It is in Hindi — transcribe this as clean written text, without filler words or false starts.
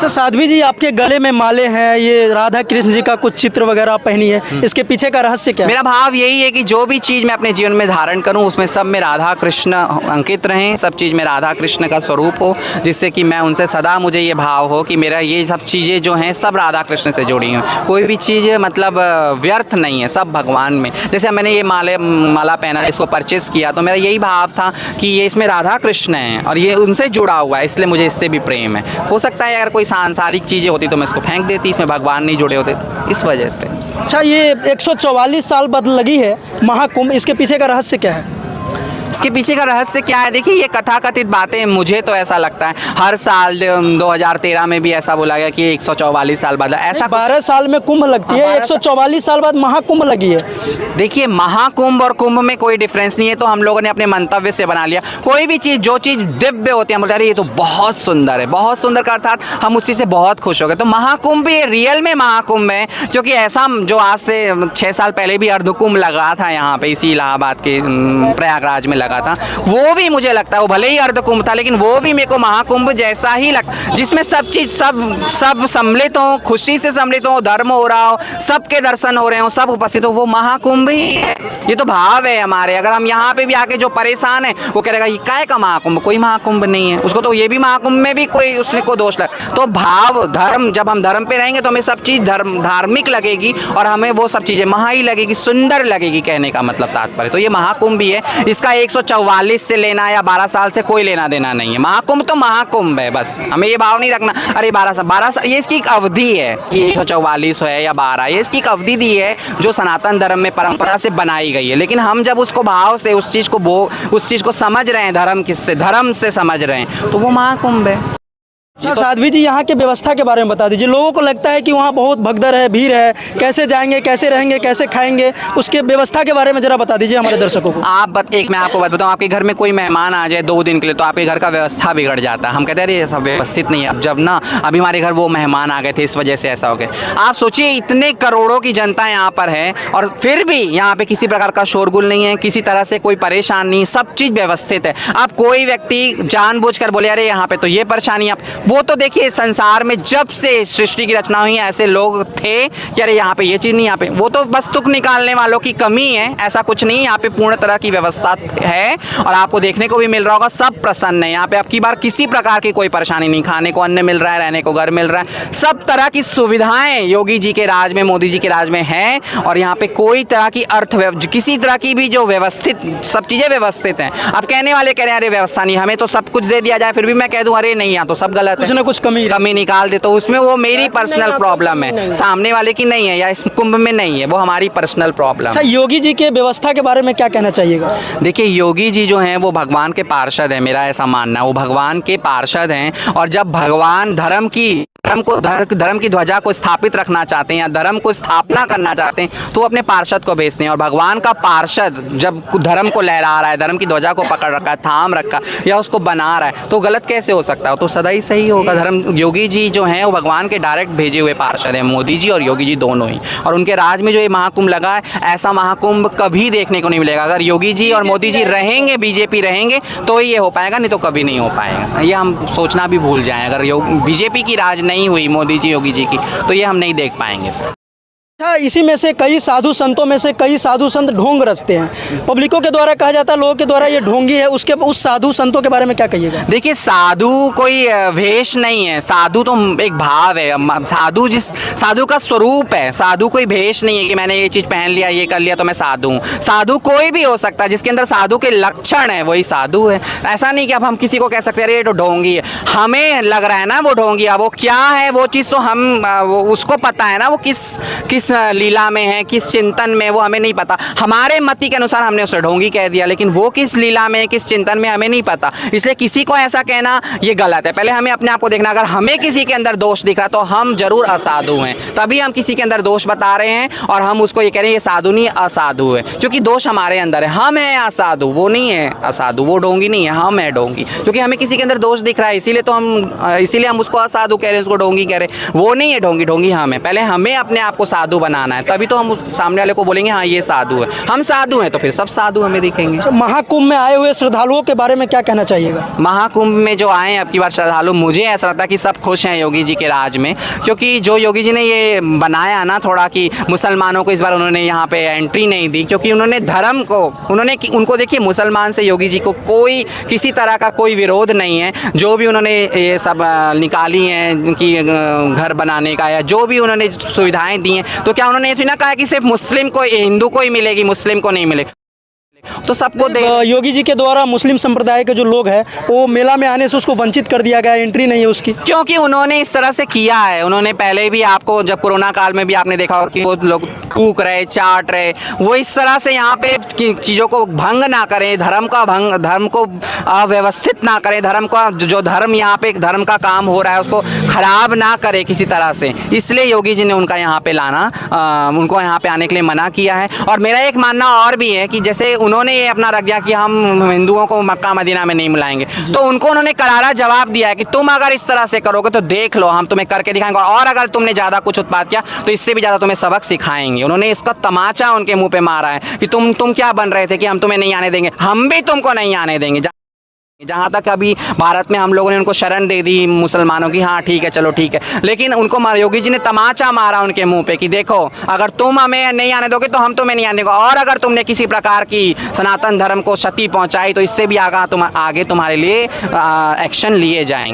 अच्छा साध्वी जी, आपके गले में माले हैं, ये राधा कृष्ण जी का कुछ चित्र वगैरह पहनी है, इसके पीछे का रहस्य क्या है? मेरा भाव यही है कि जो भी चीज़ मैं अपने जीवन में धारण करूं उसमें सब में राधा कृष्ण अंकित रहें, सब चीज़ में राधा कृष्ण का स्वरूप हो, जिससे कि मैं उनसे सदा मुझे ये भाव हो कि मेरा ये सब चीज़ें जो हैं सब राधा कृष्ण से जुड़ी हुई, कोई भी चीज़ मतलब व्यर्थ नहीं है, सब भगवान में। जैसे मैंने ये माला पहना, इसको परचेस किया, तो मेरा यही भाव था कि ये इसमें राधा कृष्ण है और ये उनसे जुड़ा हुआ है, इसलिए मुझे इससे भी प्रेम है। हो सकता है अगर कोई सांसारिक चीज़ें होती तो मैं इसको फेंक देती, इसमें भगवान नहीं जुड़े होते, इस वजह से। अच्छा, ये 144 साल बाद लगी है महाकुंभ, इसके पीछे का रहस्य क्या है? इसके पीछे का रहस्य क्या है? देखिए, ये कथाकथित बातें, मुझे तो ऐसा लगता है हर साल 2013 में भी ऐसा बोला गया कि 144 साल बाद, ऐसा 12 साल में कुंभ लगती है, 144 साल बाद महाकुंभ लगी है। देखिए, महाकुंभ और कुंभ में कोई डिफरेंस नहीं है, तो हम लोगों ने अपने मंतव्य से बना लिया। कोई भी चीज़, जो चीज़ दिव्य होती है, हम बोलते हैं अरे ये तो बहुत सुंदर है, बहुत सुंदर का अर्थात हम उस चीज़ से बहुत खुश हो गए। तो महाकुंभ ये रियल में महाकुंभ है, क्योंकि ऐसा जो आज से 6 साल पहले भी अर्धकुंभ लगा था यहाँ पे, इसी इलाहाबाद के प्रयागराज में लगा था, वो भी मुझे लगता है, वो भले ही अर्धकुंभ था लेकिन वो भी मेरे को महाकुंभ जैसा ही लगता, जिसमें सब चीज़ सब सम्मिलित हो, खुशी से सम्मिलित हो, धर्म हो रहा हो, सबके दर्शन हो रहे हो, सब उपस्थित हो, वो महाकुंभ ही है। ये तो भाव है हमारे। अगर हम यहाँ पे भी आके जो परेशान है वो कहेगा ये काय का महाकुंभ, कोई महाकुंभ नहीं है उसको, तो ये भी महाकुंभ में भी कोई उसने को दोष लगा। तो भाव धर्म, जब हम धर्म पे रहेंगे तो हमें सब चीज़ धार्मिक लगेगी और हमें वो सब चीज़ें महा ही लगेगी, सुंदर लगेगी, कहने का मतलब तात्पर्य। तो ये महाकुंभ ही है, इसका 144 से लेना या 12 साल से कोई लेना देना नहीं है। महाकुंभ तो महाकुंभ है, बस हमें ये भाव नहीं रखना अरे 12 साल, ये इसकी एक अवधि है, ये 144 है या 12, ये इसकी एक अवधि दी है जो सनातन धर्म में परंपरा से बनाई गई है। लेकिन हम जब उसको भाव से उस चीज़ को समझ रहे हैं, धर्म से समझ रहे हैं, तो वो महाकुंभ है। अच्छा साध्वी जी, यहाँ के व्यवस्था के बारे में बता दीजिए। लोगों को लगता है कि वहाँ बहुत भगदड़ है, भीड़ है, कैसे जाएंगे, कैसे रहेंगे, कैसे खाएंगे, उसके व्यवस्था के बारे में जरा बता दीजिए हमारे दर्शकों को। मैं आपको बात बताऊँ, आपके घर में कोई मेहमान आ जाए 2 दिन के लिए तो आपके घर का व्यवस्था बिगड़ जाता है। हम कहते हैं अरे ये सब व्यवस्थित नहीं है। अब जब ना अभी हमारे घर वो मेहमान आ गए थे, इस वजह से ऐसा हो गया। आप सोचिए, इतने करोड़ों की जनता यहाँ पर है और फिर भी यहाँ पे किसी प्रकार का शोरगुल नहीं है, किसी तरह से कोई परेशान नहीं, सब चीज़ व्यवस्थित है। अब कोई व्यक्ति जानबूझकर बोले अरे यहाँ पे तो ये परेशानी, वो तो देखिए संसार में जब से सृष्टि की रचना हुई ऐसे लोग थे कि अरे यहाँ पे ये चीज़ नहीं, यहाँ पे वो, तो बस तुक निकालने वालों की कमी है, ऐसा कुछ नहीं। यहाँ पे पूर्ण तरह की व्यवस्था है और आपको देखने को भी मिल रहा होगा, सब प्रसन्न है यहाँ पे। अब की बार किसी प्रकार की कोई परेशानी नहीं, खाने को अन्न मिल रहा है, रहने को घर मिल रहा है, सब तरह की सुविधाएं योगी जी के राज में, मोदी जी के राज में है। और यहाँ पे कोई तरह की किसी तरह की भी जो व्यवस्थित, सब चीज़ें व्यवस्थित हैं। अब कहने वाले कह रहे हैं अरे व्यवस्था नहीं, हमें तो सब कुछ दे दिया जाए, फिर भी मैं कह दूँ अरे नहीं, यहाँ तो सब गलत है, कुछ कमी निकाल दे, तो उसमें वो मेरी पर्सनल प्रॉब्लम है, सामने वाले की नहीं है, या इस कुंभ में नहीं है, वो हमारी पर्सनल प्रॉब्लम। अच्छा, योगी जी के व्यवस्था के बारे में क्या कहना चाहिएगा? देखिए, योगी जी जो हैं वो भगवान के पार्षद हैं, मेरा ऐसा मानना है, वो भगवान के पार्षद हैं। और जब भगवान धर्म की ध्वजा को स्थापित रखना चाहते हैं या धर्म को स्थापना करना चाहते हैं तो वो अपने पार्षद को भेजते हैं। और भगवान का पार्षद जब धर्म को लहरा रहा है, धर्म की ध्वजा को पकड़ रखा है, थाम रखा या उसको बना रहा है, तो गलत कैसे हो सकता है? तो सदा ही सही होगा। योगी जी जो हैं वो भगवान के डायरेक्ट भेजे हुए पार्षद हैं, मोदी जी और योगी जी दोनों ही। और उनके राज में जो ये महाकुंभ लगा है, ऐसा महाकुंभ कभी देखने को नहीं मिलेगा। अगर योगी जी और मोदी जी रहेंगे, बीजेपी रहेंगे, तो ये हो पाएगा, नहीं तो कभी नहीं हो पाएगा। ये हम सोचना भी भूल जाएं। अगर बीजेपी की राज नहीं हुई, मोदी जी योगी जी की, तो ये हम नहीं देख पाएंगे। इसी में से कई साधु संतों में से कई साधु संत ढोंग रचते हैं, पब्लिकों के द्वारा कहा जाता है, लोगों के द्वारा ये ढोंगी है, उस साधु संतों के बारे में क्या कहिएगा? देखिए, साधु कोई वेश नहीं है, साधु तो एक भाव है। साधु का स्वरूप है, साधु कोई भेष नहीं है कि मैंने ये चीज़ पहन लिया, ये कर लिया तो मैं साधु हूँ। साधु कोई भी हो सकता है, जिसके अंदर साधु के लक्षण है वही साधु है। ऐसा नहीं कि अब हम किसी को कह सकते हैं अरे ये तो ढोंगी है, हमें लग रहा है ना वो ढोंगी है, वो क्या है वो चीज़ तो हम उसको पता है ना, वो किस लीला में है, किस चिंतन में, वो हमें नहीं पता। हमारे मति के अनुसार हमने उसे ढोंगी कह दिया, लेकिन वो किस लीला में, किस चिंतन में, हमें नहीं पता। इसलिए किसी को ऐसा कहना ये गलत है। पहले हमें अपने आप को देखना, अगर हमें किसी के अंदर दोष दिख रहा तो हम जरूर असाधु हैं, तभी हम किसी के अंदर दोष बता रहे हैं और हम उसको ये कह रहे हैं ये साधु नहीं असाधु है, क्योंकि दोष हमारे अंदर है। हम हैं असाधु, वो नहीं है असाधु, वो ढोंगी नहीं है, हम है ढोंगी। क्योंकि हमें किसी के अंदर दोष दिख रहा है, इसीलिए हम उसको असाधु कह रहे हैं, उसको ढोंगी कह रहे हैं। वो नहीं है ढोंगी, ढोंगी हम है। पहले हमें अपने आप को साधु बनाना है, तभी तो हम सामने वाले को बोलेंगे हाँ ये साधु है। हम साधु हैं तो फिर सब साधु हमें दिखेंगे। तो महाकुंभ में आए हुए श्रद्धालुओं के बारे में क्या कहना चाहिएगा? महाकुंभ में जो आए हैं अब की बार श्रद्धालु, मुझे ऐसा लगता है कि सब खुश हैं योगी जी के राज में, क्योंकि जो योगी जी ने ये बनाया ना थोड़ा कि मुसलमानों को इस बार उन्होंने यहाँ पे एंट्री नहीं दी, क्योंकि उन्होंने धर्म को उनको देखिए मुसलमान से योगी जी को कोई किसी तरह का कोई विरोध नहीं है। जो भी उन्होंने ये सब निकाली हैं कि घर बनाने का या जो भी उन्होंने सुविधाएं दी हैं, तो क्या उन्होंने ये तो ना कहा कि सिर्फ मुस्लिम को हिंदू को ही मिलेगी, मुस्लिम को नहीं मिलेगी, तो सबको दे। योगी जी के द्वारा मुस्लिम संप्रदाय के जो लोग हैं वो मेला में आने से उसको वंचित कर दिया गया, एंट्री नहीं है उसकी, क्योंकि उन्होंने इस तरह से किया है। उन्होंने पहले भी आपको जब कोरोना काल में भी आपने देखा होगा कि वो लोग थूक रहे, चाट रहे, वो इस तरह से यहाँ पे चीज़ों को भंग ना करें, धर्म को अव्यवस्थित ना करें, धर्म का जो धर्म यहाँ पे धर्म का काम हो रहा है उसको खराब ना करे किसी तरह से। इसलिए योगी जी ने उनका यहाँ पे लाना, उनको यहाँ पे आने के लिए मना किया है। और मेरा एक मानना और भी है कि जैसे उन्होंने ये अपना रख दिया कि हम हिंदुओं को मक्का मदीना में नहीं मिलाएंगे, तो उनको उन्होंने करारा जवाब दिया है कि तुम अगर इस तरह से करोगे तो देख लो हम तुम्हें करके दिखाएंगे, और अगर तुमने ज़्यादा कुछ उत्पाद किया तो इससे भी ज़्यादा तुम्हें सबक सिखाएंगे। उन्होंने इसका तमाचा उनके मुंह पे मारा है कि तुम क्या बन रहे थे कि हम तुम्हें नहीं आने देंगे, हम भी तुमको नहीं आने देंगे। जहाँ तक अभी भारत में हम लोगों ने उनको शरण दे दी मुसलमानों की, हाँ ठीक है चलो ठीक है, लेकिन उनको योगी जी ने तमाचा मारा उनके मुंह पे कि देखो अगर तुम हमें नहीं आने दोगे तो हम तुम्हें नहीं आने देंगे, और अगर तुमने किसी प्रकार की सनातन धर्म को क्षति पहुँचाई तो इससे भी आगे तुम्हारे लिए एक्शन लिए जाएंगे।